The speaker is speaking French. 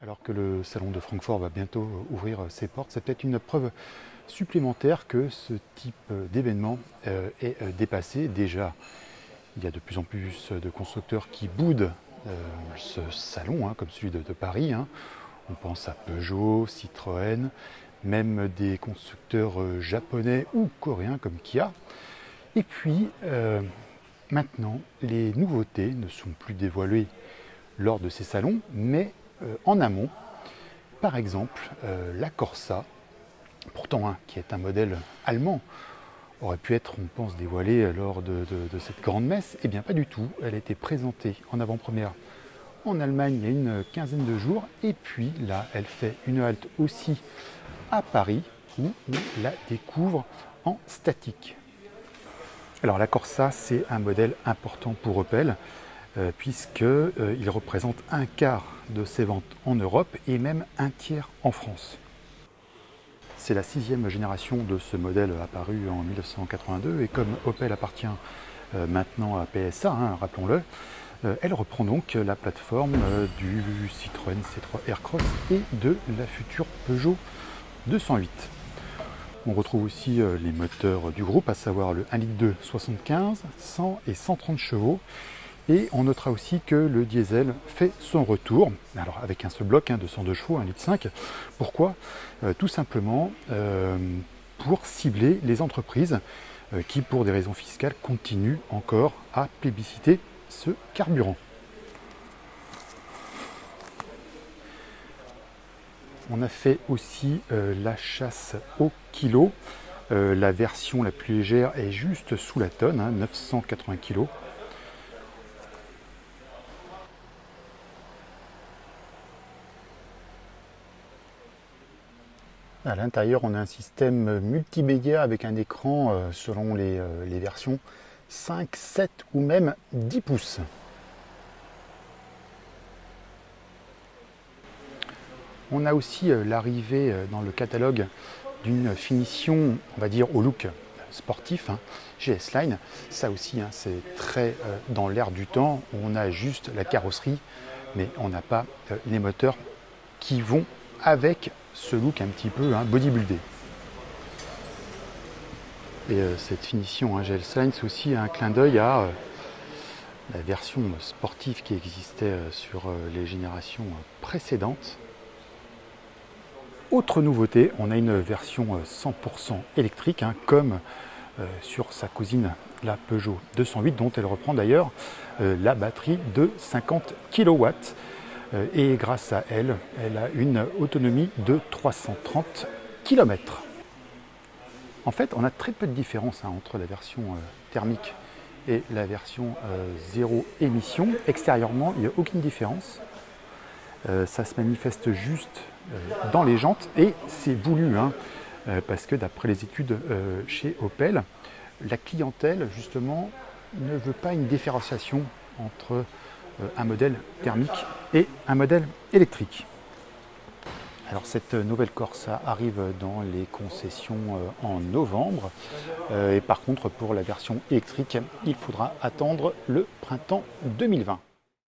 Alors que le salon de Francfort va bientôt ouvrir ses portes, c'est peut-être une preuve supplémentaire que ce type d'événement est dépassé. Déjà, il y a de plus en plus de constructeurs qui boudent ce salon, comme celui de Paris. On pense à Peugeot, Citroën, même des constructeurs japonais ou coréens comme Kia. Et puis, maintenant, les nouveautés ne sont plus dévoilées lors de ces salons, mais en amont. Par exemple, la Corsa, pourtant qui est un modèle allemand, aurait pu être, on pense, dévoilée lors de cette grande messe. Eh bien, pas du tout. Elle a été présentée en avant-première en Allemagne il y a une quinzaine de jours. Et puis là, elle fait une halte aussi à Paris, où on la découvre en statique. Alors la Corsa, c'est un modèle important pour Opel, puisqu'il représente un quart de ses ventes en Europe et même un tiers en France. C'est la 6e génération de ce modèle apparu en 1982 et comme Opel appartient maintenant à PSA, rappelons-le, elle reprend donc la plateforme du Citroën C3 Aircross et de la future Peugeot 208. On retrouve aussi les moteurs du groupe, à savoir le 1,2 litre 75, 100 et 130 chevaux. Et on notera aussi que le diesel fait son retour, alors avec un seul bloc de 102 chevaux, 1,5 litre. Pourquoi ? Tout simplement pour cibler les entreprises qui, pour des raisons fiscales, continuent encore à plébisciter ce carburant. On a fait aussi la chasse au kilo. La version la plus légère est juste sous la tonne, 980 kg. À l'intérieur, on a un système multimédia avec un écran selon les versions 5, 7 ou même 10 pouces. On a aussi l'arrivée dans le catalogue d'une finition, on va dire, au look sportif, GS Line. Ça aussi, c'est très dans l'air du temps. On a juste la carrosserie, mais on n'a pas les moteurs qui vont avec ce look un petit peu bodybuildé. Et cette finition GS Line, c'est aussi un clin d'œil à la version sportive qui existait sur les générations précédentes. Autre nouveauté, on a une version 100% électrique, comme sur sa cousine, la Peugeot 208, dont elle reprend d'ailleurs la batterie de 50 kW. Et grâce à elle, elle a une autonomie de 330 km. En fait, on a très peu de différence entre la version thermique et la version zéro émission. Extérieurement, il n'y a aucune différence. Ça se manifeste juste dans les jantes et c'est voulu, parce que d'après les études chez Opel, la clientèle justement ne veut pas une différenciation entre un modèle thermique et un modèle électrique. Alors cette nouvelle Corsa arrive dans les concessions en novembre et par contre pour la version électrique, il faudra attendre le printemps 2020.